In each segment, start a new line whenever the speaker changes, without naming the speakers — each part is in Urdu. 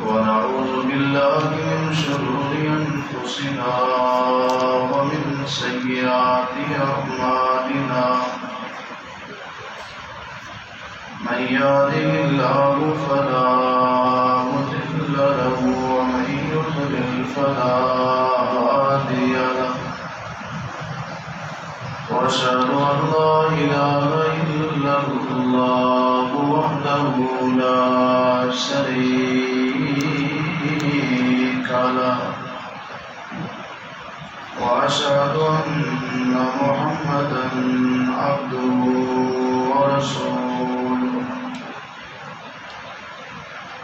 ونعوذ بالله من شرور أنفسنا ومن سيئات أعمالنا من يهده الله فلا مضل له ومن يضلل فلا هادي له وأشهد أن لا إله إلا الله وحده لا شريك له وأشهد أن محمدا عبده ورسوله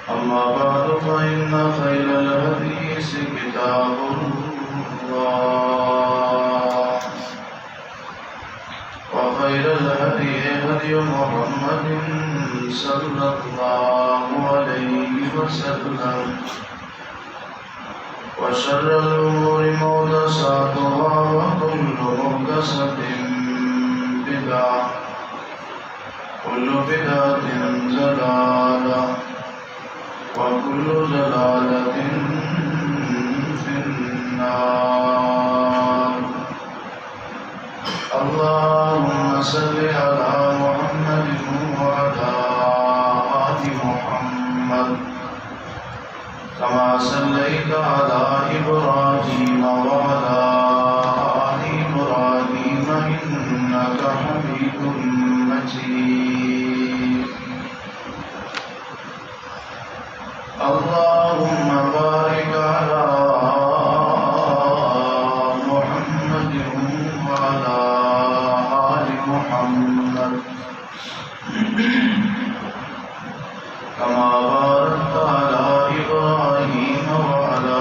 أما بعد فإن خير الحديث كتاب الله وخير الهدي هدي محمد صلى الله عليه وسلم وشر الأمور محدثاتها وكل محدثة بدعة كل بدعة ضلالة وكل ضلالة في النار اللهم صل على محمد وعلى آل محمد كما صليت على إبراهيم وعلى آل إبراهيم إنك حميد مجيد اللهم بارك على محمد وعلى آل محمد كما باركت على إبراهيم وعلى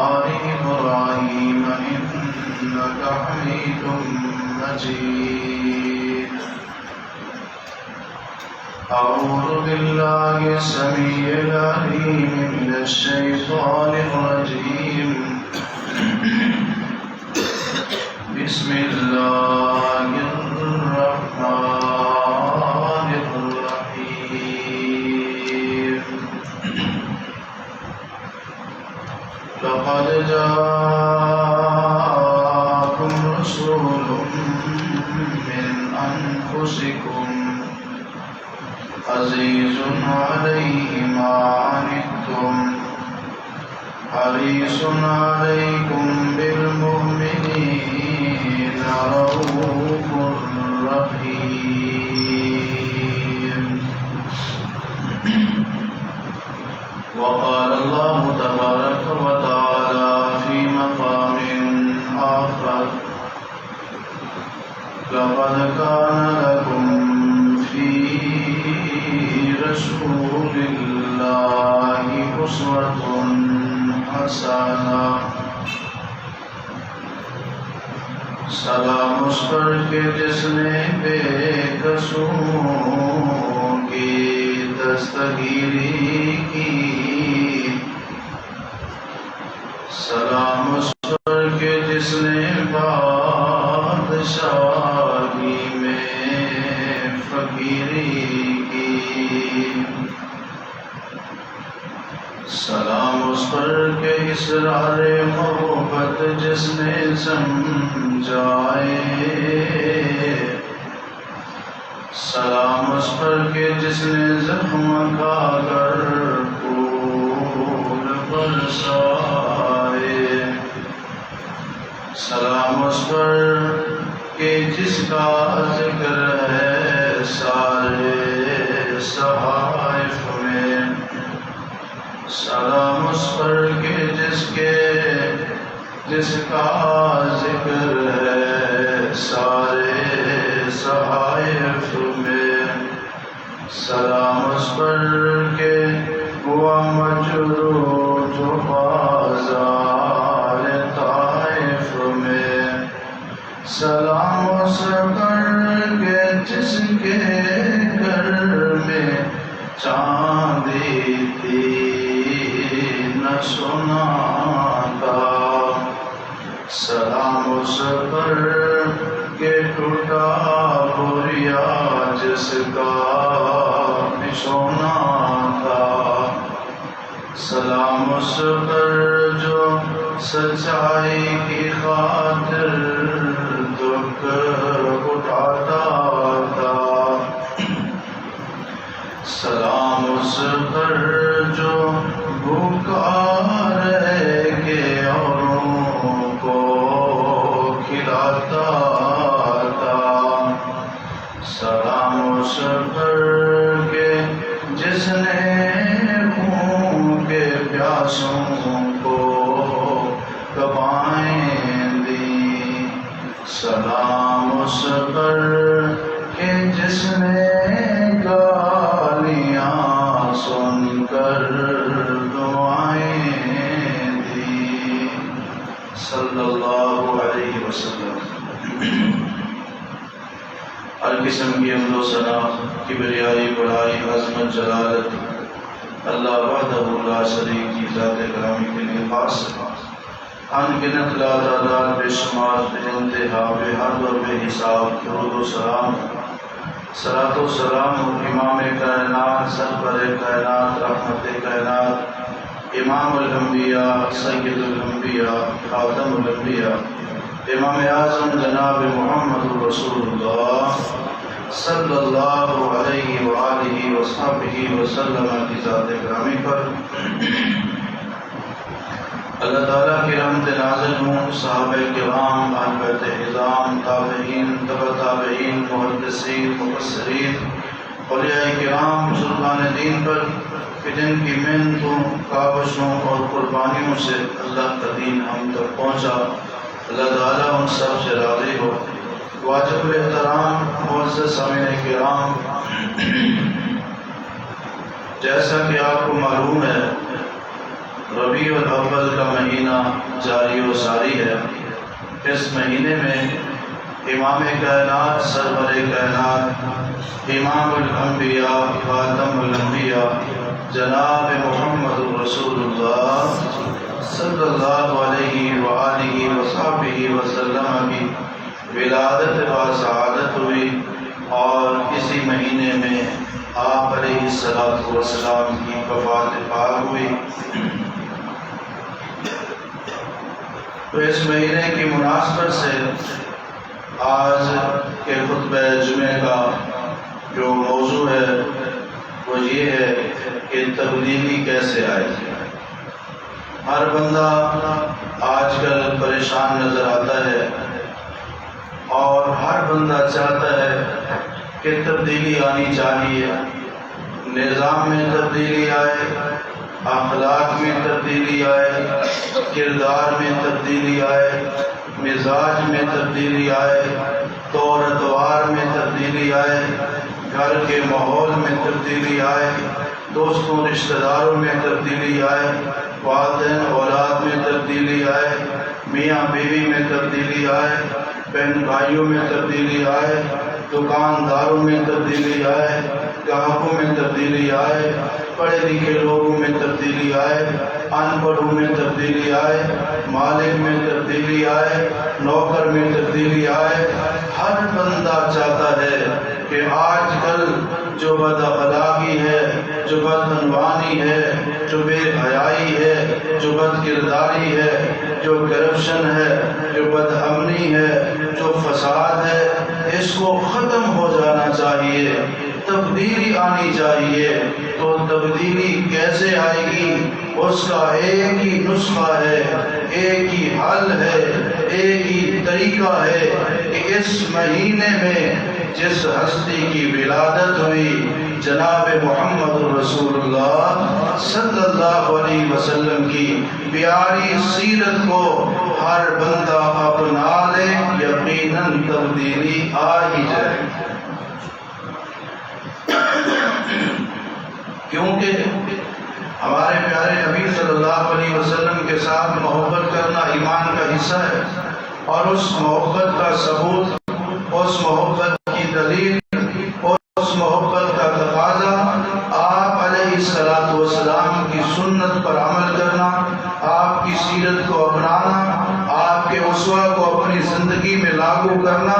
آل إبراهيم إنك حميد مجيد أعوذ بالله السميع العليم من الشيطان الرجيم بسم الله الرحمن الرحيم لقد جاءكم رسول من أنفسكم عزيز عليه ما عنتم حريص عليكم بالمؤمنين رؤوف رحيم وقال الله تبارك وتعالى في مقام آخر لقد كان لكم في رسول الله أسوة حسنة سلام اس پر کہ جس نے بے قصوروں کی دستگیری کی سلام اس پر کہ جس نے بادشاہی میں فقیری کی سلام اس پر کہ اسرار محبت جس نے سمجھائے سلام اس پر کہ جس نے زخم کھا کر پھول برسائے سلام اس پر کہ جس کا ذکر ہے سارے صحائف میں سلام اس پر کہ جس کا ذکر ہے سارے صحائف میں سلام اس پر کہ ہوا مجروح جو بازار طائف میں سلام اس پر کہ جس کے گھر میں چاندی تھی نہ سنا تھا سلام اس پر کہ ٹوٹا بوریا جس کا بچھونا تھا سلام اس پر جو سچائی کی خاطر دکھ اٹھاتا تھا، سلام اس پر جو بھوکا رہ کے اوروں کو کھلاتا تھا، سلام اس پر کہ جس نے خون کے پیاسوں کو دوائیں دی، سلام اس پر کہ جس نے گالیاں سن کر دعائیں دی، صلی اللہ علیہ وسلم۔ ہر قسم کی حمد و ثنا، کبریائی، بڑائی، عظمت، جلالت اللہ وحدہ لا شریک کی ذات گرامی کے لیے خاص ہے۔ ان گنت لا تعداد بے شمار بے انتہا بے حد اور بے حساب درود و سلام، صلاۃ و سلام امام کائنات، سرور کائنات، رحمت کائنات، امام الانبیاء، سید الانبیاء، خاتم الانبیاء، امام اعظم جناب محمد رسول اللہ صلی اللہ علیہ وآلہ وصحبہ وسلم کی ذات گرامی پر اللہ تعالیٰ کی رحمت نازل ہوں، صحابہ کرام، اہل بیت اعظام، تابعین، تبع تابعین، محدثین، مفسرین، اولیاء کرام، بزرگان دین پر کہ جن کی محنتوں، کاوشوں اور قربانیوں سے اللہ کا دین ہم تک پہنچا، اللہ تعالیٰ ان سب سے راضی ہو۔ واجب الاحترام معزز سامعین کرام، جیسا کہ آپ کو معلوم ہے ربیع الاول کا مہینہ جاری و ساری ہے۔ اس مہینے میں امام کائنات، سرور کائنات، امام الانبیاء، خاتم الانبیاء جناب محمد رسول اللہ صلی اللہ علیہ وآلہ وصحبہ وسلم کی ولادت و سعادت ہوئی، اور اسی مہینے میں آپ علیہ الصلوۃ والسلام کی وفات پاک ہوئی۔ تو اس مہینے کی مناسبت سے آج کے خطبہ جمعہ کا جو موضوع ہے وہ یہ ہے کہ تبدیلی کیسے آئے۔ ہر بندہ آج کل پریشان نظر آتا ہے اور ہر بندہ چاہتا ہے کہ تبدیلی آنی چاہیے، نظام میں تبدیلی آئے، اخلاق میں تبدیلی آئے، کردار میں تبدیلی آئے، مزاج میں تبدیلی آئے، طور اتوار میں تبدیلی آئے، گھر کے ماحول میں تبدیلی آئے، دوستوں رشتہ داروں میں تبدیلی آئے، والدین اولاد میں تبدیلی آئے، میاں بیوی میں تبدیلی آئے، بہن بھائیوں میں تبدیلی آئے، دکانداروں میں تبدیلی آئے، گاہکوں میں تبدیلی آئے، پڑھے لکھے لوگوں میں تبدیلی آئے، ان پڑھوں میں تبدیلی آئے، مالک میں تبدیلی آئے، نوکر میں تبدیلی آئے۔ ہر بندہ چاہتا ہے کہ آج کل جو بد اخلاقی ہے، جو بد عنوانی ہے، جو بے حیائی ہے، جو بد کرداری ہے، جو کرپشن ہے، جو بد امنی ہے، جو فساد ہے، اس کو ختم ہو جانا چاہیے، تبدیلی آنی چاہیے۔ تو تبدیلی کیسے آئے گی؟ اس کا ایک ہی نسخہ ہے، ایک ہی حل ہے، ایک ہی طریقہ ہے کہ اس مہینے میں جس ہستی کی ولادت ہوئی جناب محمد رسول اللہ صلی اللہ علیہ وسلم کی پیاری سیرت کو ہر بندہ اپنا لے، یقیناً تبدیلی آ ہی جائے۔ کیونکہ ہمارے پیارے نبی صلی اللہ علیہ وسلم کے ساتھ محبت کرنا ایمان کا حصہ ہے، اور اس محبت کا ثبوت، اس محبت کی دلیل، اس محبت کا تقاضا آپ علیہ الصلوۃ والسلام کی سنت پر عمل کرنا، آپ کی سیرت کو اپنانا، آپ کے اسوہ کو اپنی زندگی میں لاگو کرنا،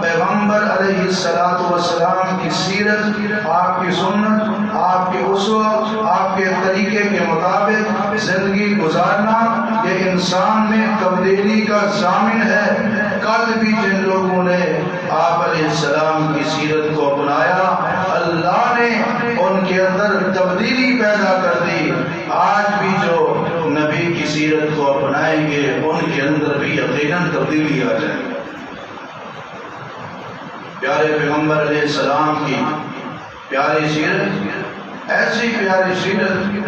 پیغمبر علیہ السلام کی سیرت، آپ کی سنت، آپ کے اسوہ، آپ کے طریقے کے مطابق زندگی گزارنا، یہ انسان میں تبدیلی کا ضامن ہے۔ کل بھی جن لوگوں نے آپ علیہ السلام کی سیرت کو اپنایا، اللہ نے ان کے اندر تبدیلی پیدا کر دی۔ آج بھی جو نبی کی سیرت کو اپنائیں گے ان کے اندر بھی یقیناً تبدیلی آ جائے گی۔ پیارے پیغمبر علیہ السلام کی پیاری سیرت، ایسی پیاری سیرت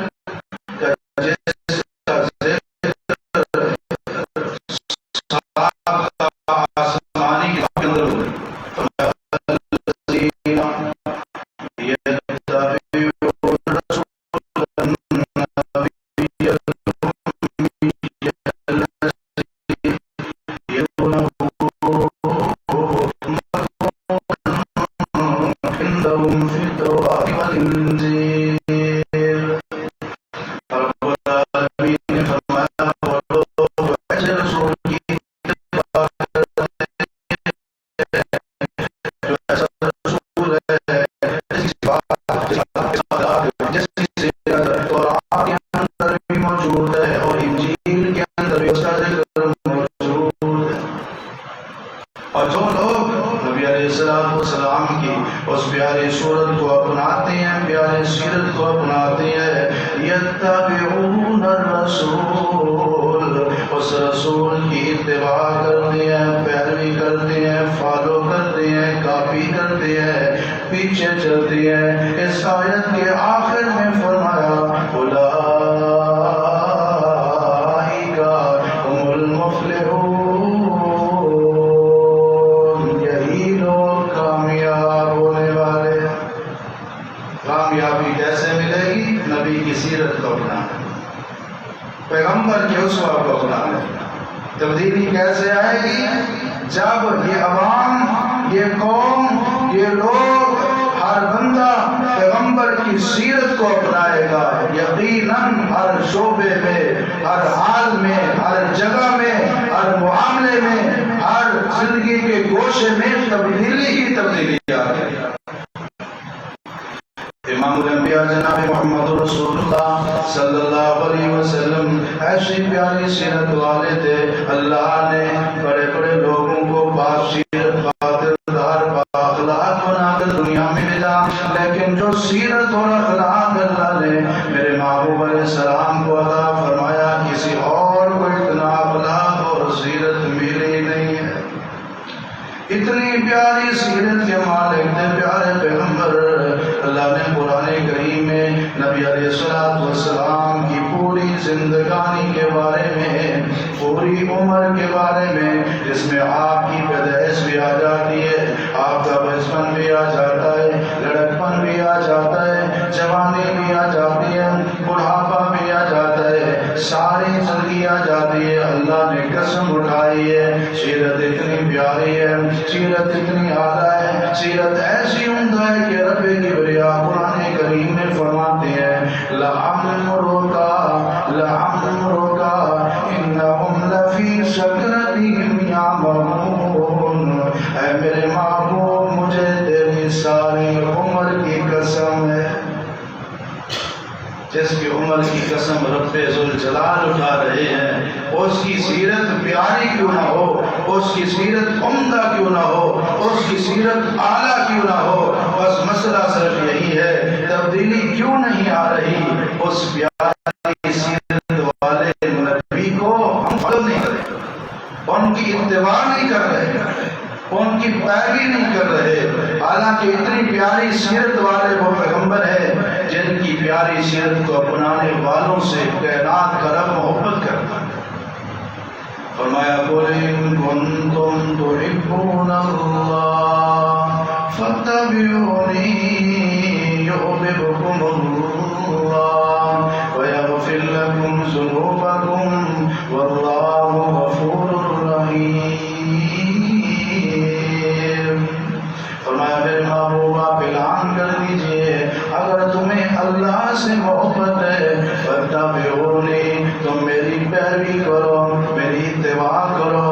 پیغمبر کے اسوہ کو اپنانا۔ تبدیلی کیسے آئے گی؟ جب یہ عوام، یہ قوم، یہ لوگ، ہر بندہ پیغمبر کی سیرت کو اپنائے گا، یقیناً ہر شعبے میں، ہر حال میں، ہر جگہ میں، ہر معاملے میں، ہر زندگی کے گوشے میں تبدیلی ہی تبدیلی آئے گی۔ امام الانبیاء جناب محمد رسول اللہ صلی اللہ علیہ وسلم ایسی پیاری سیرت والے تھے، اللہ نے بڑے بڑے لوگوں کو باسیرت، باخردار، بااخلاق بنا کر دنیا میں بھیجا، لیکن جو سیرت اور اخلاق اللہ نے میرے محبوب علیہ السلام کو عطا فرمایا، کسی اور کو اتنا اخلاق اور سیرت ملی نہیں ہے۔ اتنی پیاری سیرت کے مالک تھے پیارے پیغمبر۔ اللہ نے قرآن کریم میں نبی علیہ السلام کی پوری زندگانی کے بارے میں، پوری عمر کے بارے میں، جس میں آپ کی پیدائش بھی آ جاتی ہے، آپ کا بچپن بھی آ جاتا ہے، لڑکپن بھی آ جاتا ہے، جوانی بھی آ جاتی ہے، بڑھاپا بھی آ جاتا ہے، ساری زندگی آ جاتی ہے۔ اللہ نے قسم اٹھائی ہے، سیرت اتنی پیاری ہے، سیرت اتنی اعلیٰ ہے، سیرت ایسی عمدہ ہے کہ رب کبریاء قرآن کریم میں فرماتے ہیں لَعَمْرُكَ إِنَّهُمْ لَفِي سَكْرَتِهِمْ يَعْمَهُونَ۔ اے میرے محبوب، مجھے تیری ساری عمر کی قسم ہے، جس کی عمر کی قسم رب ذوالجلال اٹھا رہے ہیں، اس کی سیرت پیاری کیوں نہ ہو، اس کی سیرت عمدہ کیوں نہ ہو، اس کی سیرت اعلیٰ کیوں نہ ہو، بس مسئلہ صرف یہی ہے تبدیلی کیوں نہیں آ رہی۔ اس پیاری سیرت والے نبی کو ہم فالو نہیں کر رہے، ان کی اتباع نہیں کر رہے، ان کی پیروی نہیں کر رہے، حالانکہ اتنی پیاری سیرت والے وہ پیغمبر ہے جن کی پیاری سیرت کو اپنانے والوں سے کائنات کا رب محبت کرتا ہے۔ فرمایا قُلْ إِن كُنتُمْ تُحِبُّونَ اللَّهَ فَاتَّبِعُونِي يُحْبِبْكُمُ اللَّهُ وَيَغْفِرْ لَكُمْ ذُنُوبَكُمْ وَاللَّهُ غَفُورٌ رَحِيمٌ۔ فرمایا میرے محبوب آپ اعلان کر دیجئے اگر تمہیں اللہ سے محبت ہے فَاتَّبِعُونِی، تم میری پیروی کرو، میری اتباع کرو،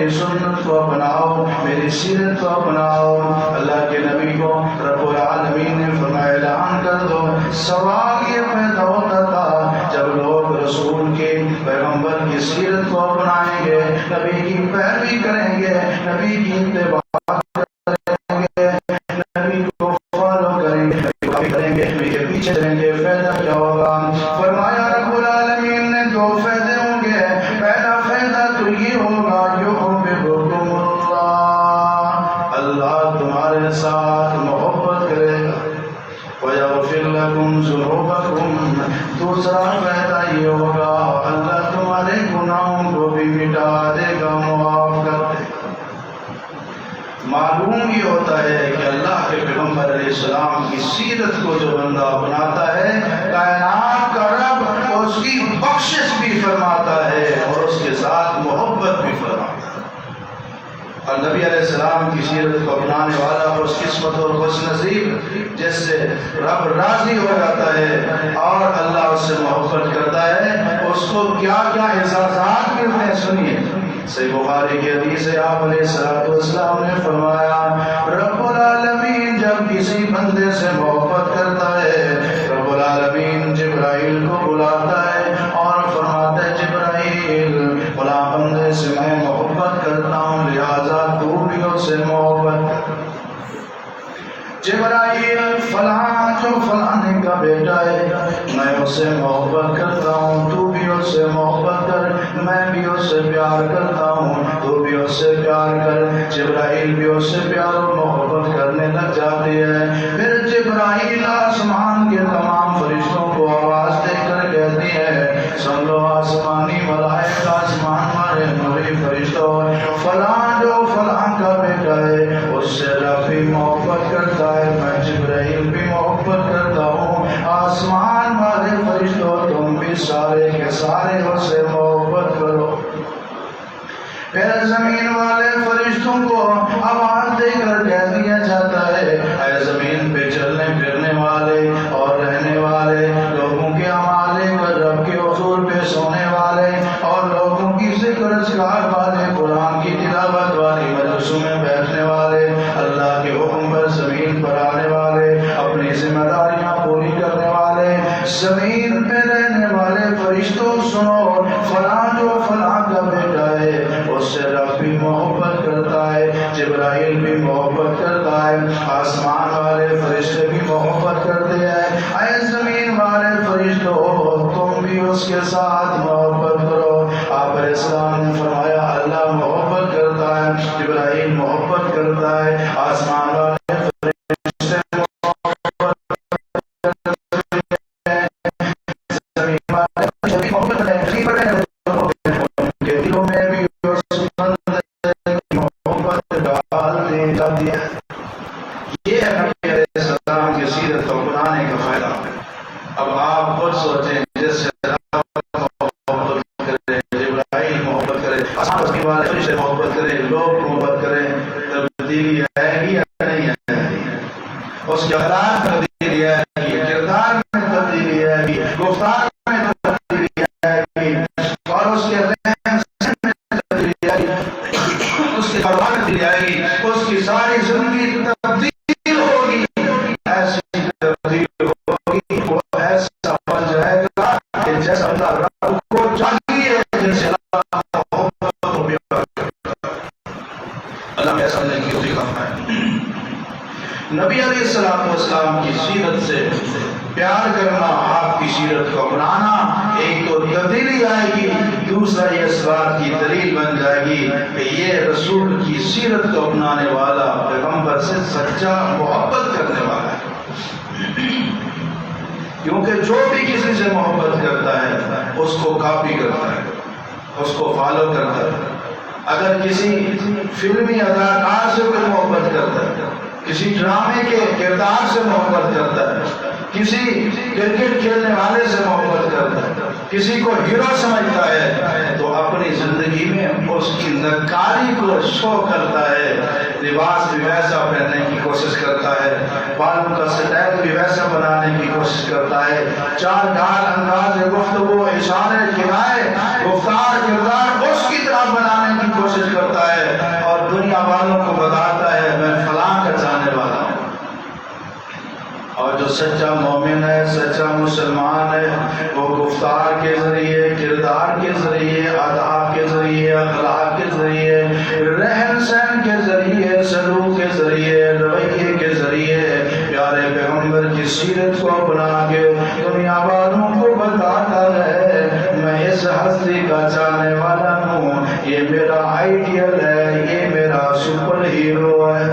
میری سنت کو اپناؤ، میری سیرت کو اپناؤ۔ اللہ کے نبی کو رب العالمین نے فرمایا اعلان کر دو۔ سوال یہ پیدا ہوتا تھا جب لوگ رسول کے پیغمبر کی سیرت کو اپنائیں گے، نبی کی پیروی کریں گے، نبی کی اتباع چلیں گے، فائدہ کیا ہوگا؟ فرمایا رب العالمین نے دو فائدے ہوں گے۔ پہلا فائدہ تو یہ ہوگا یحببکم اللہ، اللہ تمہارے ساتھ محبت کرے گا، ویغفر لکم ذنوبکم، دوسرا فائدہ یہ ہوگا اللہ تمہارے گناہوں کو بھی مٹا دے گا، معاف کر دے گا۔ معلوم یہ ہوتا ہے کہ اللہ کے پیغمبر علیہ السلام کی سیرت کو جو بندہ اپناتا ہے، کائنات کا رب اس کی بخشش بھی فرماتا ہے اور اس کے ساتھ محبت بھی فرماتا ہے۔ اور نبی علیہ السلام کی سیرت کو اپنانے والا اس قسمت اور خوش نصیب جس سے رب راضی ہو جاتا ہے اور اللہ اس سے محبت کرتا ہے، اس کو کیا کیا اعزازات ملتے ہیں سنیے۔ صحیح بخاری کی حدیث ہے، آپ علیہ السلام نے فرمایا رب العالمین جب کسی بندے سے محبت کرتا ہے، رب العالمین جبرائیل کو بلاتا ہے اور فرماتا ہے جبرائیل فلاں بندے سے میں محبت کرتا ہوں، لہذا تو بھی اس سے محبت کر۔ جبرائیل فلاں جو فلانے کا بیٹا ہے میں اس سے محبت کرتا ہوں، تو بھی اس سے محبت کر، میں بھی اس سے پیار کرتا ہوں، تو بھی اس سے پیار کر۔ جبرائیل بھی اس سے پیار اور محبت کرنے لگ جاتی ہے۔ پھر جبرائیل آسمان کے تمام فرشتوں کو آواز دے کر کہتی ہے سن لو آسمانی ملائکہ، آسمان والے نوری فرشتوں، فلاں جو فلاں کا بیٹا ہے اس سے رب بھی محبت کرتا ہے، میں جبرائیل بھی محبت کرتا ہوں، آسمان والے فرشتوں تم بھی سارے کے سارے اس سے محبت کرو۔ پھر زمین والے فرشتوں کو آواز دے کر کہہ دیا جاتا ہے اے زمین پہ چلنے پھرنے والے اور رہنے والے لوگوں کے عمالے کر رب کے حضور پہ سونے والے اور لوگوں کی ذکر اذکار والے، قرآن کی تلاوت والی مجلسوں میں بیٹھنے والے، اللہ کے حکم پر زمین پر آنے والے، اپنی ذمہ داریاں پوری کرنے والے، زمین پہ رہنے والے فرشتوں سنو، فلاں جو فلاں کا بیٹا ہے اس سے رب بھی محبت کرتا ہے، جبرائیل بھی محبت کرتا ہے، آسمان والے فرشتے بھی محبت کرتے ہیں، اے زمین والے فرشتوں تم بھی اس کے ساتھ محبت کرو۔ آپ علیہ السلام نے فرمایا اللہ محبت کرتا ہے، جبرائیل محبت کرتا ہے، آسمان والے فرشتے یہ ہے نبی علیہ السلام کی سیرت کو اپنانے کا فائدہ۔ اب آپ خود سوچیں جس سے رب محبت کرے، جبرائیل محبت کرے، آسمان والے فرشتے محبت کرے، لوگ محبت کریں، تبدیلی آئے گی یا نہیں آئے گی؟ اس کے اخلاق میں تبدیلی آئے گی، کردار میں تبدیلی آئے گی، گفتار میں تبدیلی آئے گی اور اس کے رہن سہن میں تبدیلی آئے گی، اس کے کاروبار میں تبدیلی آئے گی، اس کی ساری زندگی تبدیل ہوگی، ایسی تبدیل ہوگی، وہ ایسا بن جائے گا کہ جیسا اللہ رب کو چاہیے، جیسے اللہ محبت کو پیار کرتا ہے۔ اللہ میں ایسا نہیں کی فرمائے نبی علیہ السلام کی سیرت سے پیار کرنا، آپ کی سیرت کو اپنانا، ایک تو تبدیلی آئے گی، دوسرا یہ اس بات کی دلیل بن جائے گی کہ یہ رسول کی سیرت کو اپنانے والا پیغمبر سے سچا محبت کرنے والا ہے۔ کیونکہ جو بھی کسی سے محبت کرتا ہے اس کو کاپی کرتا ہے، اس کو فالو کرتا ہے۔ اگر کسی فلمی اداکار سے کوئی محبت کرتا ہے، کسی ڈرامے کے کردار سے محبت کرتا ہے، کسی کرکٹ کھیلنے والے سے محبت کرتا ہے، کسی کو ہیرو سمجھتا ہے، تو اپنی زندگی میں اس کی نکاری کو شو کرتا ہے، لباس بھی ویسا پہننے کی کوشش کرتا ہے، بالوں کا سٹائل بھی ویسا بنانے کی کوشش کرتا ہے، چال ڈھال انداز گفتگو اشارے کنائے گفتار کردار اس کی طرح بنانے کی کوشش کوشش کرتا ہے اور دنیا والوں کو بتاتا ہے میں فلاں کا چاہنے والا ہوں. اور جو سچا مومن ہے، سچا مسلمان ہے، وہ گفتار کے ذریعے، کردار کے ذریعے، آداب کے ذریعے، اخلاق کے ذریعے، رہن سہن کے ذریعے، سلوک کے ذریعے، رویے کے ذریعے پیارے پیغمبر کی سیرت کو اپنا کے دنیا والوں کو بتاتا ہے میں اس ہستی کا چاہنے والا ہوں، یہ میرا آئیڈیل ہے، یہ میرا سپر ہیرو ہے.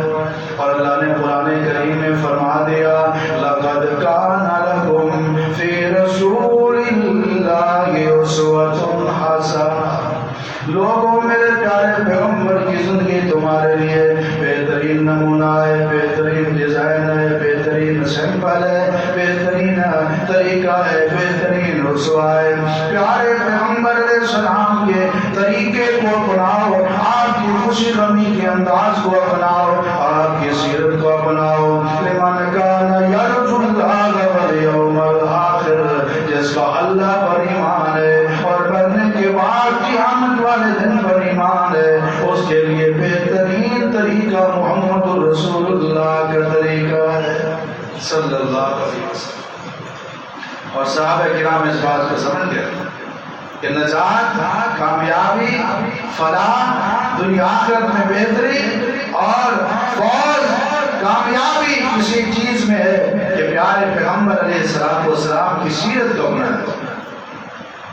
اور اللہ نے قرآن کریم میں فرما دیا لَقَدْ كَانَ لَكُمْ فِي رَسُولِ اللَّهِ أُسْوَةٌ حَسَنَةٌ. لوگوں میرے پیارے پیغمبر کی زندگی تمہارے لیے بہترین نمونہ ہے، بہترین ڈیزائن ہے، بہترین سیمپل ہے، بہترین طریقہ ہے، بہترین رسوا ہے. پیارے پیغمبر علیہ السلام کے طریقے کو اپناؤ، آپ کی خوشی غمی کے انداز کو اپناؤ، آپ کی سیرت کو اپناؤ. لمن کان یرجو اللہ والیوم الآخر، جس کا اللہ پر ایمان ہے اور مرنے کے بعد قیامت والے دن پر ایمان ہے، اس کے لیے بہترین طریقہ محمد رسول اللہ کا طریقہ ہے صلی اللہ علیہ وسلم. اور صحابہ کرام اس بات کو سمجھ گئے کہ نجات، کامیابی، فلاح، دنیا آخرت میں بہتری اور فوز، کامیابی کسی چیز میں ہے کہ پیارے پیغمبر علیہ السلام کی سیرت کو اپنایا.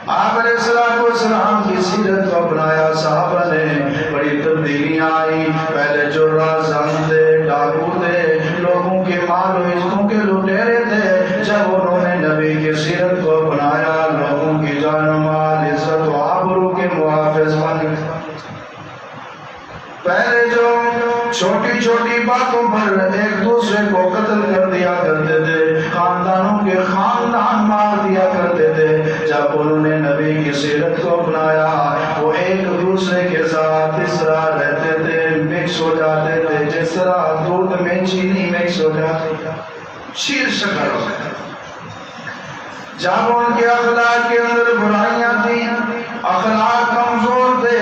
آپ علیہ السلام کی سیرت کو اپنایا. صحابہ نے بڑی تبدیلیاں آئی. پہلے جو رازاں تھے، ڈاکو تھے، لوگوں کے مال و عزتوں کے لٹیرے تھے، جب انہوں نے نبی کی سیرت کو اپنایا لوگوں کی جان و مال، عزت و آبرو کے محافظ بن گئے. پہلے جو چھوٹی چھوٹی باتوں پر ایک دوسرے کو قتل کر دیا کرتے تھے، خاندانوں کے خاندان مار دیا کرتے تھے، جب انہوں نے نبی کی سیرت کو اپنایا وہ ایک دوسرے کے ساتھ اس طرح رہتے تھے، مکس ہو جاتے تھے جس طرح دودھ میں چینی مکس ہو جاتی ہے، شیر شکر ہو گئے. جب ان کے اخلاق کے اندر برائیاں تھیں، اخلاق کمزور تھے،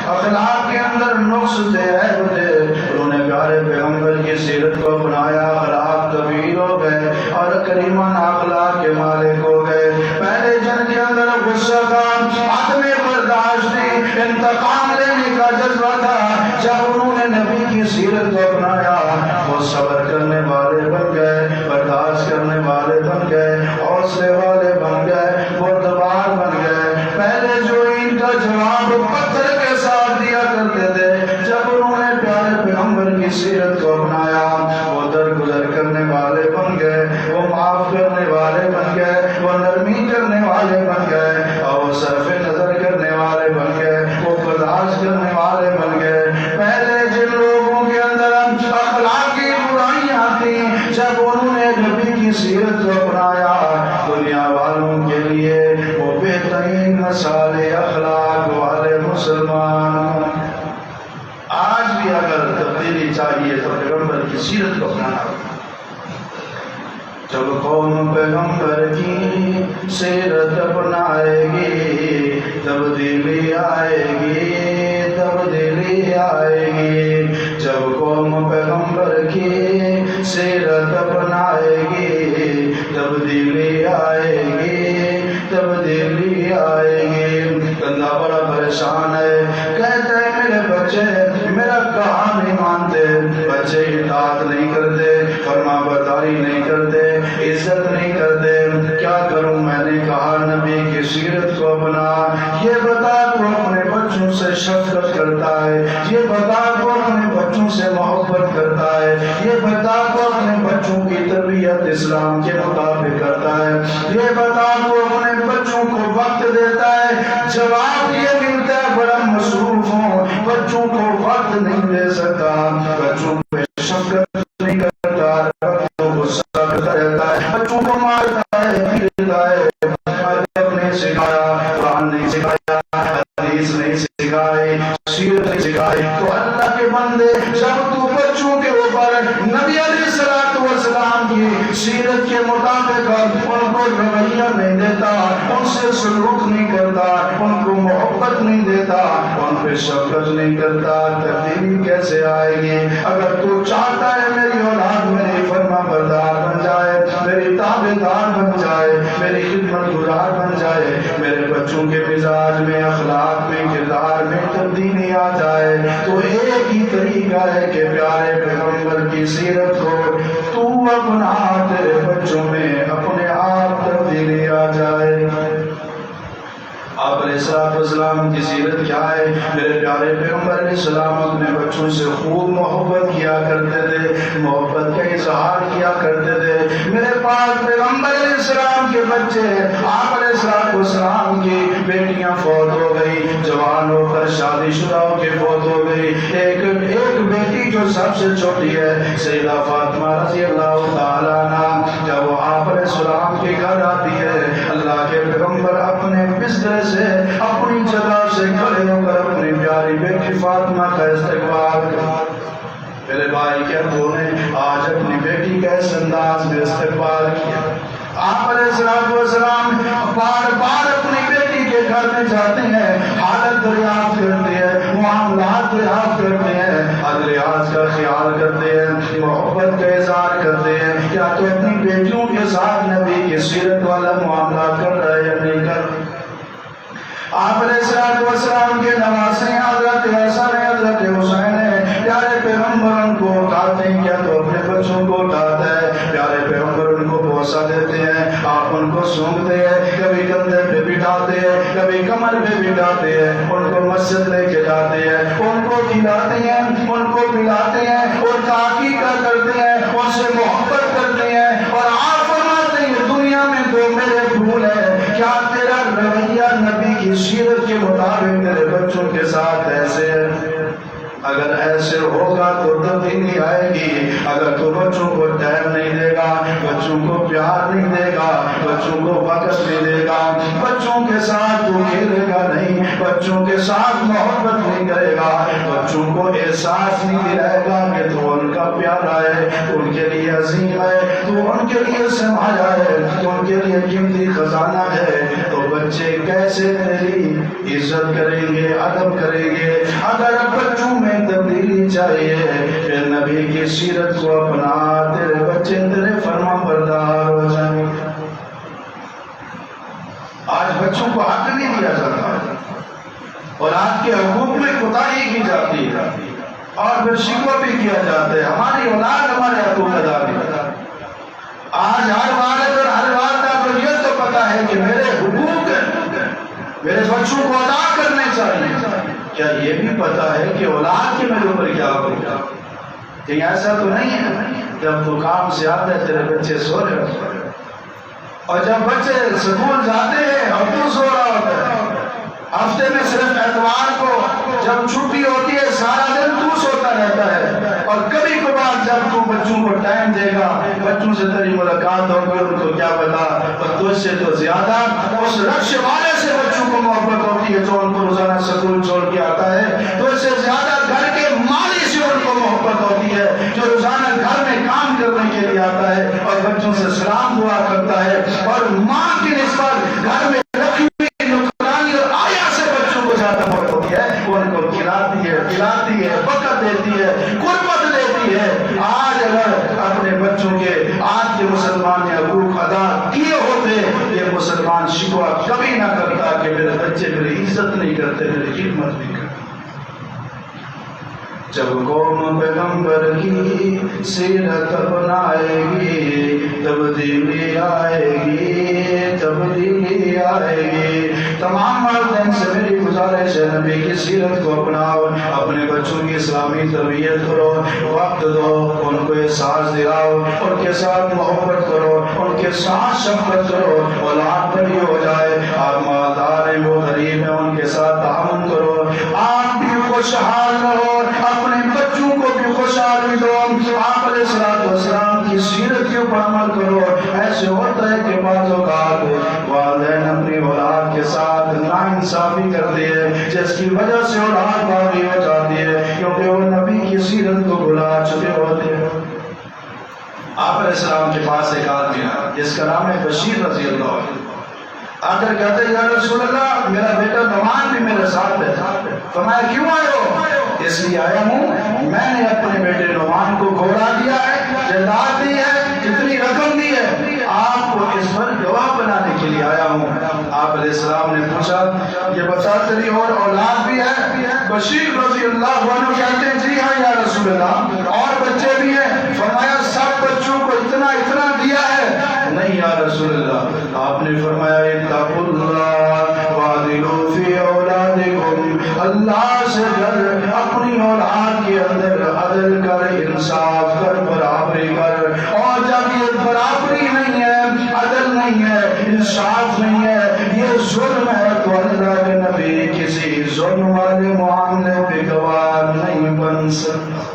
اخلاق کے اندر نقص تھے، عیب تھے، انہوں نے پیارے پیغمبر کی سیرت کو اپنایا، اخلاق تبدیل ہو گئے اور کریمان اخلاق کے مالک ہو گئے. پہلے جن کے اندر غصہ تھا، عدم برداشت تھی، انتقام لینے کا جذبہ تھا، جب انہوں نے نبی کی سیرت کو اپنایا وہ صبر کرنے والے بن گئے، برداشت کرنے والے بن گئے، حوصلے والے بن گئے، بردبار بن گئے. پہلے جو ان کا جواب پتھر کے ساتھ دیا کرتے تھے، جب انہوں نے پیارے پیغمبر کی سیرت کو اپنایا وہ درگزر کرنے والے بن گئے، وہ معاف کرنے والے بن گئے، وہ نرمی کرنے والے بن گئے، اور وہ صرف نظر کرنے والے بن گئے، وہ برداشت کرنے والے بن گئے. پہلے جن لوگوں کے اندر اخلاقی برائیاں تھیں، جب انہوں نے نبی کی سیرت کو اپنایا دنیا والوں کے لیے وہ بہترین مثال اخلاق والے مسلمان. آج بھی اگر تبدیلی چاہیے تو پیغمبر کی سیرت کو اپنانا. جب قوم پیغمبر کی سیرت اپنائے گی تبدیلی آئے گی، تبدیلی آئے گی. جب قوم پیغمبر کی سیرت اپنائے گی تبدیلی آئے گی، تبدیلی آئے گی. بندہ بڑا پریشان ہے، کہتا ہے میرے بچے میرا کہا نہیں مانتے، بچے اطاعت نہیں کرتے، فرما برداری نہیں کرتے، عزت نہیں کرتے، کیا کروں؟ میں نے کہا نبی کی سیرت کو اپنا. یہ بتا تو اپنے بچوں سے شفقت کرتا ہے، یہ بتا تو اپنے بچوں سے محبت کرتا ہے، یہ بتا تو اپنے بچوں کی تربیت اسلام کے مطابق کرتا ہے، یہ بتا تو اپنے بچوں کو وقت دیتا ہے. جواب یہ ملتا ہے بڑا مصروف ہوں، بچوں کو وقت نہیں دے سکتا، بچوں پہ شفقت نہیں کرتا، بچوں کو غصہ کرتا رہتا ہے، بچوں کو مارتا ہے، پیٹتا ہے. نے سکھایا، قرآن نہیں سکھایا، حدیث نہیں سکھائی، سیرت نہیں سکھائی. تو اللہ کے بندے جب تو بچوں کے اوپر نبی علیہ السلام کی سیرت کے مطابق ان کو رویہ پہ شفقت نہیں کرتا تبدیلی کیسے آئے گی؟ اگر تو چاہتا ہے میری اولاد میری فرما بردار بن جائے، میری تابع دار بن جائے، میری خدمت گزار بن جائے، میرے بچوں کے مزاج میں، اخلاق میں، کردار میں تبدیلی آ جائے، تو ایک ہی طریقہ ہے کہ پیارے پیغمبر کی سیرت کو تو اپنا، تیرے بچوں میں اپنے آپ تبدیلی آ جائے۔ آپ علیہ السلام کی سیرت کیا ہے؟ میرے پیارے پیغمبر علیہ السلام اپنے بچوں سے خوب محبت کیا کرتے تھے، محبت کا اظہار کیا کرتے تھے۔ میرے پاس پیغمبر علیہ السلام کے بچے، آپ علیہ السلام کی بیٹیاں فوت ہو گئی، جوان ہو کر شادی شدہ ہو کے فوت ہو گئی۔ ایک بیٹی جو سب سے چھوٹی ہے سیدہ فاطمہ رضی اللہ تعالیٰ عنہ، جب وہ آپ علیہ السلام کے گھر آتی ہے، اللہ کے پیغمبر اپنے بستر سے اپنی جگہ سے کھڑے ہو کر اپنی پیاری بیٹی فاطمہ کا استقبال کرتے۔ میرے بھائی کیا تو نے آج اپنی بیٹی کا اس انداز میں استقبال کیا؟ آپ علیہ السلام بار بار اپنی بیٹی کے گھر میں جاتے ہیں، حالت دریافت کرتے ہیں، معاملات دریافت کرتے ہیں، ادریاز کا خیال کرتے ہیں، محبت کا اظہار کرتے ہیں۔ کیا تو اپنی بیٹیوں کے ساتھ نبی کی سیرت والا معاملہ کر رہا ہے یا نہیں کر رہا؟ آپ علیہ السلام کے نواسے حضرت حسن ہے، حضرت حسین ہے، پیارے پیغمبر ان کو اٹھاتے ہیں، کیا تو اپنے بچوں کو اٹھاتا ہے؟ پیارے پیغمبر ان کو بوسہ دیتے ہیں، آپ ان کو سونگتے ہیں، کبھی کندھے پہ بٹھاتے ہیں، کبھی کمر پہ بٹھاتے ہیں، ان کو مسجد لے کے جاتے ہیں، ان کو کھلاتے ہیں، ان کو پلاتے ہیں، ان کا عقیقہ کرتے ہیں، ان سے محبت کرتے ہیں، اور آپ فرماتے ہیں دنیا میں تو میرے پھول ہے، کیا تیرا رویہ نبی کی سیرت کے مطابق تیرے بچوں کے ساتھ ایسے ہے؟ اگر ایسے ہوگا تو تبدیلی آئے گی۔ اگر تو بچوں کو ٹائم نہیں دے گا، بچوں کو پیار نہیں دے گا، بچوں کو وقت نہیں دے گا، بچوں کے ساتھ تو کھیلے گا نہیں، بچوں کے ساتھ محبت نہیں کرے گا، بچوں کو احساس نہیں دلائے گا کہ تو ان کا پیارا ہے، تو ان کے لیے عظیم ہے، تو ان کے لیے سمایا ہے، تو ان کے لیے قیمتی خزانہ ہے، تو بچے کیسے تیری عزت کریں گے، ادب کریں گے؟ اگر بچوں میں تبدیلی چاہیے پھر نبی کی سیرت کو اپنا، تیرے بچے تیرے فرما بردار ہو جائیں۔ آج بچوں کو حق نہیں دیا جاتا اور آج کے حقوق میں کوتاہی کی جاتی ہے اور پھر شکوہ بھی کیا جاتا ہے، ہماری اولاد ہمارے حقوق ادا نہیں کرتی۔ آج ہر والد اور ہر والدہ کو یہ تو پتا ہے کہ میرے حقوق میرے بچوں کو ادا کرنے چاہیے، کیا یہ بھی پتا ہے کہ اولاد کے میرے اوپر کیا ہوگا؟ کہیں ایسا تو نہیں ہے جب تو کام سے آتے ہیں تیرے بچے سو رہے ہوتے ہیں، اور جب بچے سکول جاتے ہیں اور تو سو رہا ہوتا ہے، ہفتے میں صرف اتوار کو جب چھٹی ہوتی ہے سارا دن تو سوتا رہتا ہے، اور کبھی کبھار جب تو بچوں کو ٹائم دے گا، بچوں سے تیری ملاقات ہوگی، ان کو کیا پتا، اور تجھ سے تو زیادہ اس رکش والے سے بچوں کو محبت ہوتی ہے جو ان کو روزانہ سکول چھوڑ کے آتا ہے، تجھ سے زیادہ گھر کے مالی سے ان کو محبت ہوتی ہے جو روزانہ گھر میں کام کرنے کے لیے آتا ہے اور بچوں سے سلام دعا کرتا ہے، اور ماں کی نسبت گھر میں رکھی ہوئی نکرانی اور آیا سے بچوں کو زیادہ محبت ہوتی ہے، وہ ان کو کھلاتی ہے، پلاتی ہے، وقت دیتی ہے، قربت دیتی ہے۔ آج اگر اپنے بچوں کے آج کے مسلمان نے حقوق ادا کیے ہوتے، یہ مسلمان شکوہ کبھی نہ کرتا کہ میرے بچے میری عزت نہیں کرتے، میری خدمت نہیں کرتے۔ جب قوم پیغمبر کی سیرت اپنائے گی تبدیلی آئے گی، تبدیلی آئے گی۔ تمام والدین سے میری گزارش ہے نبی کی سیرت کو اپناؤ، اپنے بچوں کی اسلامی تربیت کرو، وقت دو، ان کو احساس دلاؤ، ان کے ساتھ محبت کرو، ان کے ساتھ شفقت کرو، اولاد بڑی ہو جائے، آپ مالدار ہیں وہ غریب ہیں ان کے ساتھ تعاون کرو، آپ بھی خوشحال رہو، اپنے بچوں کو بھی خوشحال بھی دو، آپ علیہ السلام کی سیرت کے اوپر عمل کرو۔ ایسے ہوتا ہے کہ بعض اوقات والدین اپنی اولاد کے ساتھ ناانصافی کرتے ہیں جس کی وجہ سے اولاد باغی ہو جاتی ہے کیونکہ وہ نبی کی سیرت کو بھلا چکے ہوتے ہیں۔ آپ علیہ السلام کے پاس ایک آدمی ہے جس کا نام ہے بشیر رضی اللہ عنہ۔ آخر کہتے ہیں یا رسول اللہ میرا بیٹا نعمان بھی میرے ساتھ ہے۔ فرمایا کیوں آئے ہو؟ اس لیے آیا ہوں میں نے اپنے بیٹے نعمان کو گھوڑا دیا ہے، جائیداد دی ہے، کتنی رقم دی ہے، آپ کو اس پر گواہ بنانے کے لیے آیا ہوں۔ آپ علیہ السلام نے پوچھا یہ بتا تیری اور اولاد بھی ہے؟ بشیر رضی اللہ عنہ کہتے ہیں جی ہاں یا رسول اللہ اور بچے بھی ہیں۔ فرمایا سب بچوں کو اتنا اتنا دیا ہے؟ نہیں یا رسول اللہ۔ آپ نے فرمایا اتقوا اللہ وعدلوا فی اولادکم، اللہ سے ڈر، اپنی اولاد کے اندر عدل کر، انصاف کر، برابری کر۔ اور جب یہ برابری نہیں ہے، عدل نہیں ہے، انصاف نہیں ہے، یہ ظلم ہے، تو اللہ کے نبی کسی ظلم والے معاملے پہ گواہ نہیں بن سکتا۔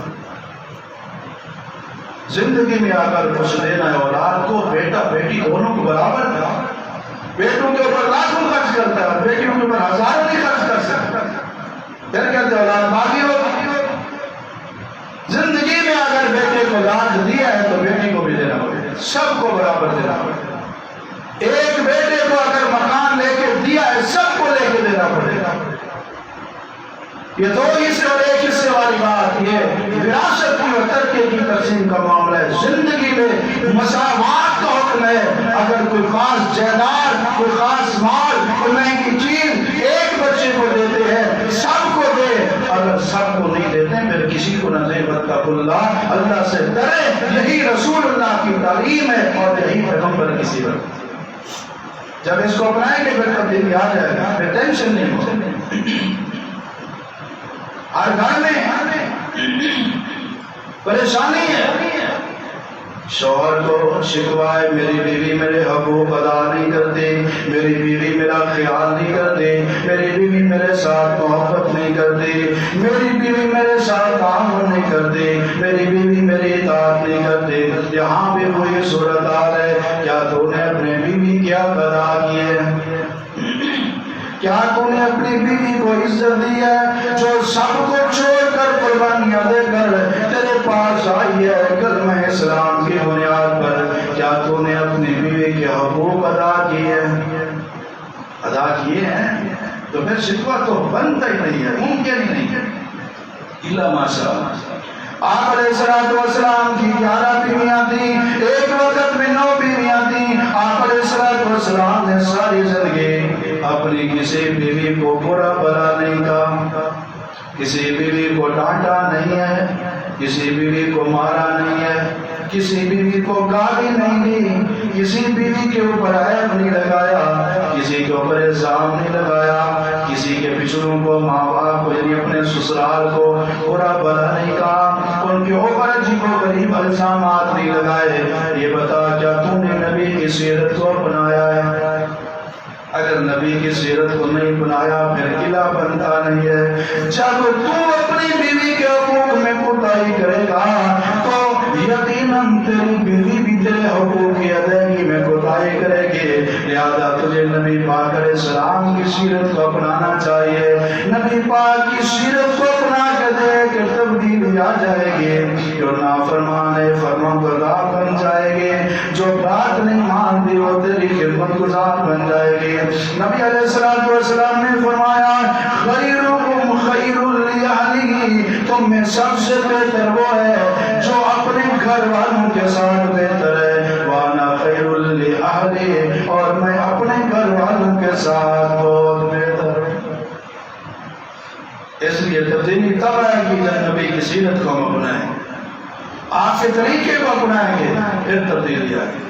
زندگی میں اگر کچھ دینا ہے اولاد کو، بیٹا بیٹی دونوں کو برابر ہے۔ بیٹوں کے اوپر لاکھوں خرچ کرتا ہے، بیٹیوں کے اوپر ہزاروں نہیں خرچ کر سکتا۔ پھر کہتے اولاد باقی ہوگی۔ زندگی میں اگر بیٹے کو لاکھ دیا ہے تو بیٹی کو بھی دینا پڑے، سب کو برابر دینا پڑے۔ ایک بیٹے کو اگر مکان لے کے دیا ہے سب کو لے کے دینا پڑے گا۔ یہ دو حصے اور ایک حصے والی بات، یہ وراثت کی اور ترکے کی تقسیم کا معاملہ ہے۔ زندگی میں مساوات کا حکم ہے۔ اگر کوئی خاص جائیداد، کوئی خاص مال، کوئی مہنگی چیز ایک بچے کو دیتے ہیں سب کو دے، اگر سب کو نہیں دیتے پھر کسی کو نہ دے۔ واتقوا اللہ، اللہ سے ڈرے، یہی رسول اللہ کی تعلیم ہے اور یہی پیغمبر کی سیرت۔ جب اس کو اپنائیں گے پھر تبدیلی آ جائے گا، پھر ٹینشن نہیں ہوگی۔ ہر گھر میں پریشانی ہے، شوہر کو شکوائے میری بیوی میرے حقوق ادا نہیں کرتے، میری بیوی میرا خیال نہیں کرتے، میری بیوی میرے ساتھ محبت نہیں کرتی، میری بیوی میرے ساتھ تعاون نہیں کرتی، میری بیوی میری اطاعت نہیں کرتے۔ یہاں بھی وہی صورتحال ہے۔ کیا تو نے اپنے بیوی کی حق ادا کی ہے؟ کیا تو نے اپنی بیوی کو عزت دی ہے جو سب کو چھوڑ کر قربانیاں دے کر تیرے پاس آئی ہے کلمہ اسلام کی بنیاد پر؟ کیا تو نے اپنی بیوی کے حقوق ادا کیے ہیں؟ ادا کیے ہیں تو پھر شکوہ تو بنتا ہی نہیں ہے، ممکن ہی نہیں ہے، الا ماشاء اللہ۔ آپ علیہ السلام کی 11 بیویاں تھیں، ایک وقت میں 9 بیویاں تھیں۔ آپ علیہ السلام نے ساری زندگی اپنی کسی بیوی کو برا بھلا نہیں کہا، کسی بیوی کو ڈانٹا نہیں ہے، کسی بیوی کو مارا نہیں ہے، کسی بیوی کو گالی نہیں دی، کسی بیوی کے اوپر عیب نہیں لگایا، کسی کے اوپر الزام نہیں لگایا، کسی کے پچھڑوں کو، ماں باپ کو یعنی اپنے سسرال کو برا بھلا نہیں کہا، ان کے اوپر عجیب و غریب الزامات نہیں لگائے۔ یہ بتا کیا تم نے نبی کی سیرت کو اپنایا ہے؟ اگر نبی کی سیرت کو نہیں اپنایا پھر قلعہ بنتا نہیں ہے۔ جب تو اپنی بیوی کے حقوق میں کوتاہی کرے گا تو یقیناً تیری بیوی بھی تیرے حقوق کی ادائیگی میں کوتاہی کرے گی۔ لہذا تجھے نبی پاک علیہ السلام کی سیرت کو اپنانا چاہیے۔ نبی پاک کی سیرت کو اپنا کے دیکھ تبدیلی آ جائے گی۔ جو نافرمان ہے فرمان بردار بن جائے گی، جو بات نہیں مانتی وہ تیری خدمت گزار بن جائے گی۔ نبی علیہ السلام نے فرمایا خیرکم خیر لأہلہ، تم میں سب سے بہتر وہ ہے جو اپنے گھر والوں کے ساتھ بہتر ہے، وانا خیر لأہلہ، اور میں اپنے گھر والوں کے ساتھ بہت بہتر ہوں۔ اس لیے تبدیلی تب آئے گی جب نبی کی سیرت کو ہم اپنائیں، آپ کے طریقے کو اپنائیں گے پھر تبدیلی آئے گی۔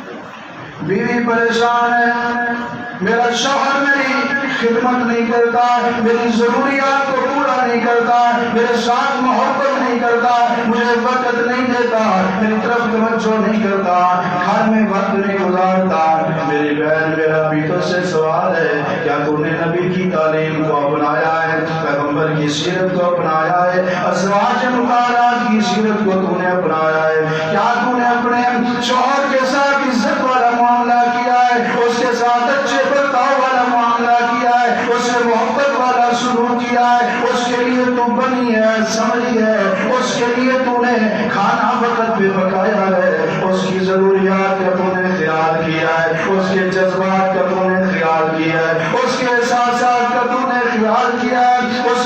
بیوی پریشان ہے، میرا شوہر میری خدمت نہیں کرتا، میری ضروریات کو پورا نہیں کرتا، میرے ساتھ محبت نہیں کرتا، مجھے وقت نہیں دیتا، میری طرف توجہ نہیں کرتا، گھر میں وقت نہیں گزارتا۔ میری بہن میرا بھی تو سے سوال ہے، کیا تو نے نبی کی تعلیم کو اپنایا ہے، پیغمبر کی سیرت کو اپنایا ہے، ازواج مطہرات کی سیرت کو تو نے اپنایا ہے؟ کیا تو نے اپنے شوہر کے ساتھ عزت والا معاملہ کیا ہے، اس کے ساتھ اچھے برتاؤ والا معاملہ کیا ہے، اس سے محبت والا سلوک کیا ہے، اس کے لیے تو بنی ہے، سمجھی ہے، اس کے لیے تو نے کھانا وقت پہ پکایا ہے، اس کی ضروریات کا تو نے خیال کیا ہے، اس کے جذبات کا تو نے خیال کیا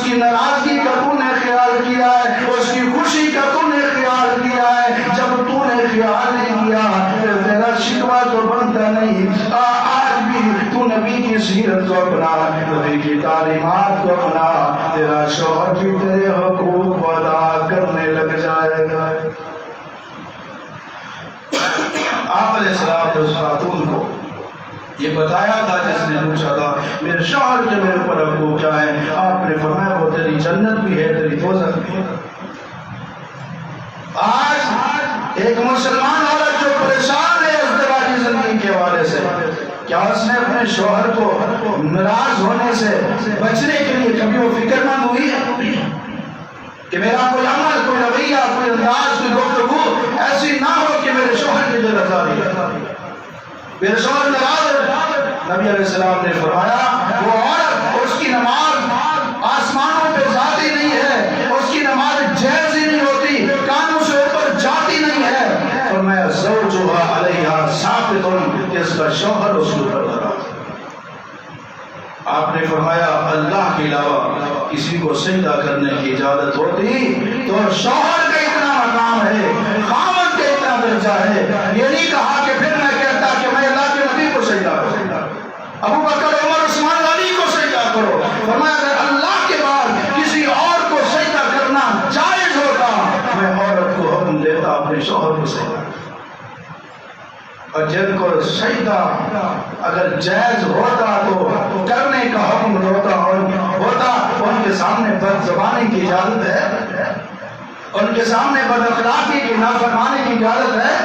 کی ناراضگی کا تو نے خیال کیا ہے، اس کی خوشی کا تو نے خیال کیا ہے۔ جب تو نے خیال نہیں کیا پھر تیرا شکوہ تو بنتا نہیں۔ آج بھی تو نبی کی سیرت کو اپنا، نبی کی تعلیمات کو اپنا، تیرا شوہر بھی تیرے حقوق کو ادا کرنے لگ جائے گا۔ آپ علیہ السلام اس خاتون کو یہ بتایا تھا جس نے پوچھا تھا میرے شوہر کے میرے اوپر حقوق کیا ہے، آپ نے فرمایا وہ تیری جنت بھی ہے تیری دوزخ بھی ہے۔ آج ایک مسلمان عورت جو پریشان ہے ازدواجی زندگی کے حوالے سے، کیا اس نے اپنے شوہر کو ناراض ہونے سے بچنے کے لیے کبھی وہ فکر مند ہوئی ہے کہ میرا کوئی عمل، کوئی رویہ، کوئی انداز، کوئی گفتگو ایسی نہ ہو کہ میرے شوہر کی دل آزاری ہے، میرے شوہر ناراض ہے؟ نبی علیہ السلام نے فرمایا وہ عورت، اس کی نماز آسمانوں پہ جاتی نہیں ہے، اس کی نماز جائز ہی نہیں ہوتی، کانوں سے اوپر جاتی نہیں ہے۔ فرمایا زوجھا علیہا ثابت، کہ اس کا شوہر اس کے اوپر ناراض ہے۔ آپ نے فرمایا اللہ کے علاوہ کسی کو سجدہ کرنے کی اجازت ہوتی تو شوہر کا اتنا مقام ہے، خاوند کا اتنا درجہ ہے، یہ نہیں کہا کہ پھر میں کہتا کہ میں اللہ کے نبی کو سجدہ کروں، ابو بکر عمر عثمان علی کو سجدہ کرو۔ فرمایا اگر اللہ کے بعد کسی اور کو سجدہ کرنا جائز ہوتا میں عورت کو حکم دیتا اپنے شوہر کو سجدہ کرو، اور جن کو سجدہ اگر جائز ہوتا تو کرنے کا حکم ہوتا، ان کے سامنے بد زبانی کی اجازت ہے، ان کے سامنے بد اخلاقی کی نافرمانی کی اجازت ہے۔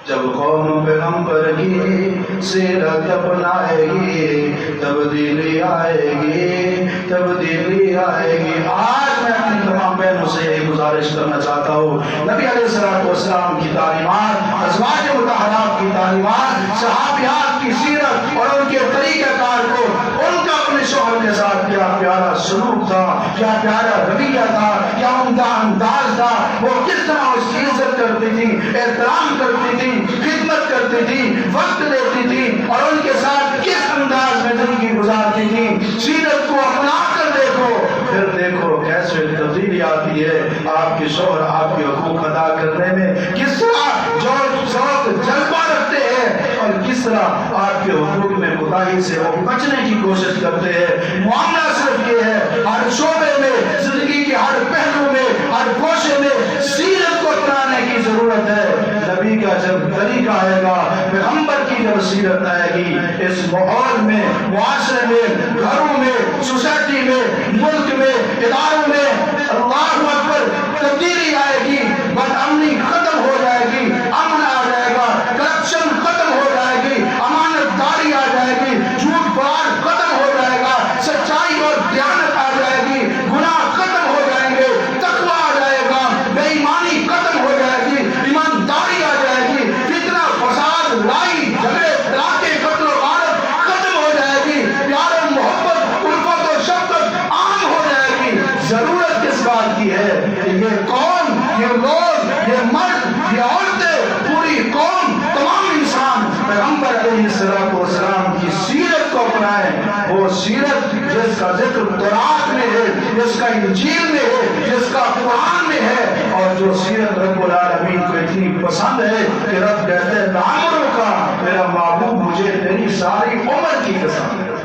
جب قوم پیغمبر کی سیرت اپنائے گی تبدیلی آئے گی، تبدیلی آئے گی۔ آج میں اپنی تمام بہنوں سے یہ گزارش کرنا چاہتا ہوں، نبی علیہ السلام کی تعلیمات، ازواج مطہرات کی تعلیمات، صحابیات کی سیرت اور ان کے طریقہ کار کو، ان کا اپنے شوہر کے ساتھ کیا پیارا سلوک تھا، کیا پیارا رویہ تھا، کیا عمدہ انداز تھا، وہ کس طرح اس کی عزت کرتی تھی، احترام کرتی تھی، خدمت کرتی تھی، وقت دیتی تھی، اور ان کے ساتھ کس انداز میں زندگی گزارتی تھی۔ سیرت کو اپنا کر دیکھو، پھر دیکھو کیسے تبدیلی آتی ہے آپ کے شوہر آپ کے حقوق ادا کرنے میں، کس طرح ذوق جذبہ رکھتے ہیں اور کس طرح آپ کے حقوق میں کوتاہی سے وہ بچنے کی کوشش کرتے ہیں۔ معاملہ صرف یہ ہے، ہر شعبے میں، زندگی کے ہر پہلو میں، ہر گوشے میں سیرت کو اپنانے کی ضرورت ہے۔ نبی کا جب طریقہ آئے گا، پیغمبر کی جب سیرت آئے گی، اس ماحول میں، معاشرے میں، گھروں میں، سوسائٹی میں، ملک میں، اداروں میں اللہ اکبر تبدیلی آئے گی، بد امنی ختم ہو جائے گی، امن آ جائے گا، کرپشن ختم ہو جائے گی، امانت داری آ جائے گی، جھوٹ فراڈ ختم ہو جائے گا، سچائی اور دیانت آ جائے گی، گناہ ختم ہو جائیں گے، تقویٰ آ جائے گا، بے ایمانی ختم ہو جائے گی، ایمانداری آ جائے گی، فتنہ فساد لڑائی جھگڑے طلاقیں قتل و غارت ختم ہو جائے گی، پیار و محبت الفت و شفقت عام ہو جائے گی۔ ضرورت کس بات کی ہے کہ یہ قوم، یہ لوگ، یہ مرد، یہ عورتیں، پوری قوم، تمام انسان پیغمبر علیہ السلام کی سیرت کو اپنائیں، وہ سیرت جس کا ذکر تورات میں ہے، جس کا انجیل میں ہے، جس کا قرآن میں ہے، اور جو سیرت رب العالمین کو اتنی پسند ہے کہ رب کہتے ہیں تعمروں کا میرا محبوب مجھے تیری ساری عمر کی قسم ہے،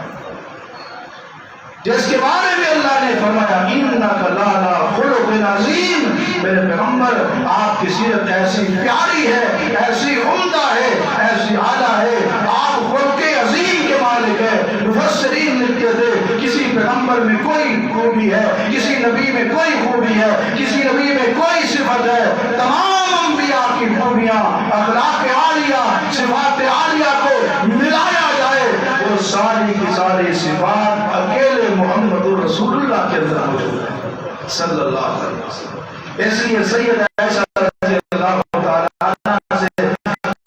جس کے بارے میں اللہ نے فرمایا انک لعلی خلق عظیم، میرے پیغمبر آپ کی سیرت ایسی پیاری ہے، ایسی عمدہ ہے، ایسی اعلیٰ ہے، آپ خلق عظیم کے مالک ہیں۔ مفسرین لکھتے تھے کسی پیغمبر میں کوئی خوبی ہے، کسی نبی میں کوئی خوبی ہے، کسی نبی میں کوئی صفت ہے، تمام انبیاء کی خوبیاں، اخلاق عالیہ، صفات عالیہ کو ملایا جائے، وہ ساری کی ساری صفات اکیلے محمد رسول اللہ کے اندر موجود ہے صلی اللہ علیہ وسلم۔ اس لیے سید عائشہ رضی اللہ تعالیٰ عنہ سے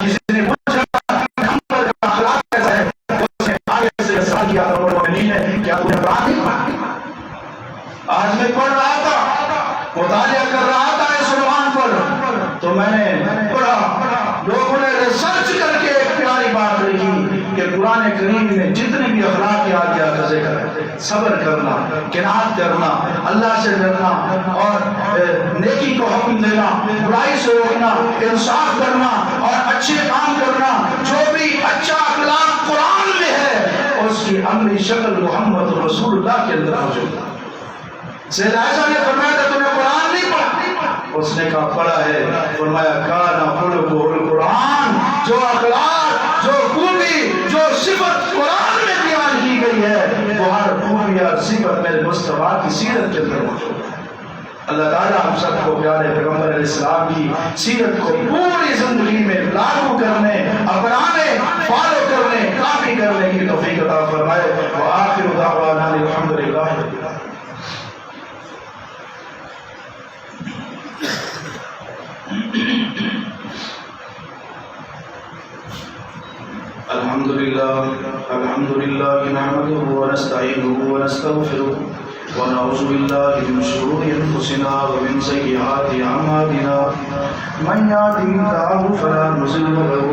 کسی نے پوچھا پیغمبر کا اخلاق کیسا ہے، اس نے آگے سے سوال کیا تو مومنین نے کیا تمہیں پڑھا نہیں؟ آج میں پڑھ رہا تھا، مطالعہ کر رہا تھا اس عنوان پر، تو میں نے پڑھا، لوگوں نے ریسرچ کر کے ایک پیاری بات لکھی کہ
قرآن کریم میں جتنے بھی اخلاقیات یا کا ذکر ہے، صبر کرنا، قناعت کرنا، اللہ سے ڈرنا اور نیکی کو حکم دینا، برائی سے روکنا، انصاف کرنا اور اچھے کام کرنا، جو بھی اچھا اخلاق قرآن میں ہے اس کی عملی شکل محمد رسول اللہ کے اندر موجود ہے۔ سید عائشہ نے فرمایا تھا تم نے قرآن نہیں پڑھا؟ اس نے کہا پڑھا ہے۔ فرمایا کانا خلقہ القرآن، جو اخلاق، جو خوبی، جو صفت قرآن میں بیان کی گئی ہے وہ ہر خوبی اور صفت میں مصطفیٰ کی سیرت کے اندر موجود ہے۔ اللہ تعالیٰ ہم سب کو پیارے پیغمبر علیہ السلام کی سیرت کو پوری زندگی میں لاگو کرنے، اپنانے، فالو کرنے، کاپی کرنے کی توفیق عطا فرمائے۔ وآخر دعوانا الحمدللہ رب العالمین۔ الحمد لله نحمده ونستعينه ونستغفره ونعوذ بالله من شرور انفسنا ومن سيئات اعمالنا من يهده الله فلا مضل له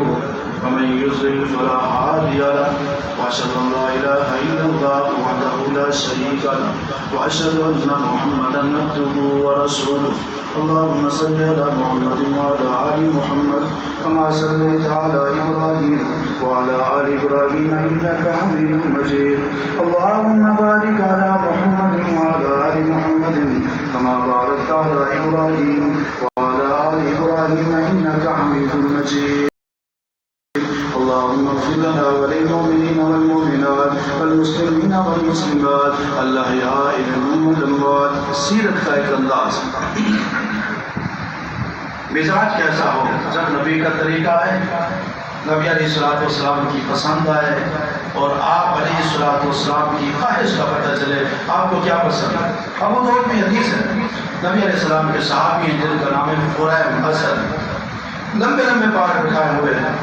ومن يضلل فلا هادي له واشهد ان لا اله الا الله وحده لا شريك له واشهد ان محمدا عبده ورسوله اللهم صل على محمد وعلى ال محمد كما صليت على ابراهيم وعلى ال ابراهيم انك حميد مجيد اللهم بارك على محمد وعلى ال محمد كما باركت على ابراهيم وعلى ال ابراهيم انك حميد مجيد اللهم اغفر لنا وللمؤمنين والمؤمنات والمسلمين والمسلمات الاحياء منهم والاموات۔ سیرت کا ایک انداز، مزاج کیسا ہو، جب نبی کا طریقہ ہے، نبی علیہ السلام کی پسند آئے اور آپ علیہ السلام کی خواہش کا پتہ چلے آپ کو کیا پسند ہے۔ ابو داؤد میں حدیث ہے، نبی علیہ السلام کے صحابی ہیں جن کا نام ہے خریم اسد، لمبے لمبے پاک بٹھائے ہوئے ہیں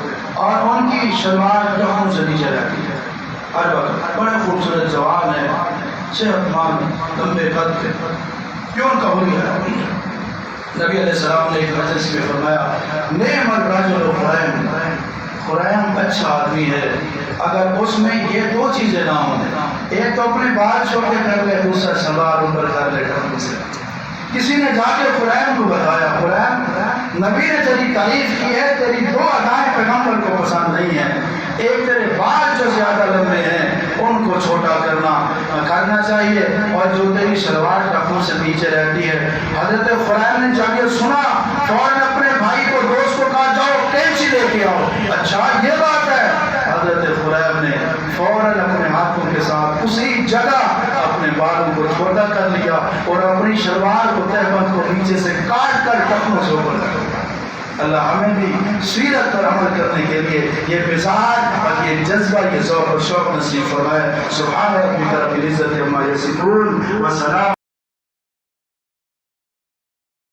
اور ان کی شلوار جہاں سے نیچے رہتی ہے، ہر وقت بڑے خوبصورت جوان ہیں، صحت مند، لمبے قد کے، کیوں ان کا ہوئی ہے۔ نبی علیہ السلام نے ایک مجلس میں فرمایا نعم الرجل خریم، خریم اچھا آدمی ہے اگر اس میں یہ دو چیزیں نہ ہوں، ایک تو اپنے بال چھوٹے کر لے، دوسرا سلوار اوپر کر لے ٹخنے سے۔ کسی نے جا کے خریم کو بتایا خریم نبی نے تیری تعریف کی ہے، تیری دو ادائیں پیغمبر کو پسند نہیں ہیں، ایک تیرے بال جو زیادہ لمبے ہیں ان کو چھوٹا کرنا چاہیے اور جو تیری شلوار ٹخنوں سے نیچے رہتی ہے۔ حضرت خریم نے جب یہ سنا فوراً اپنے بھائی کو دوست کو کہا جاؤ کینچی لے کے آؤ۔ اچھا یہ بات ہے، حضرت خریم نے فوراً اپنے ہاتھوں کے ساتھ اسی جگہ اپنے بالوں کو چھوٹا کر لیا اور اپنی شلوار کو تہبند کو نیچے سے کاٹ کر ٹخنوں سے اوپر کر دیا۔ اللہ ہمیں بھی سیرت پر عمل کرنے کے لیے یہ مزاج اور یہ جذبہ، یہ ذوق اور شوق نصیب فرمائے۔ سبحان ربک رب العزت عما یصفون وسلام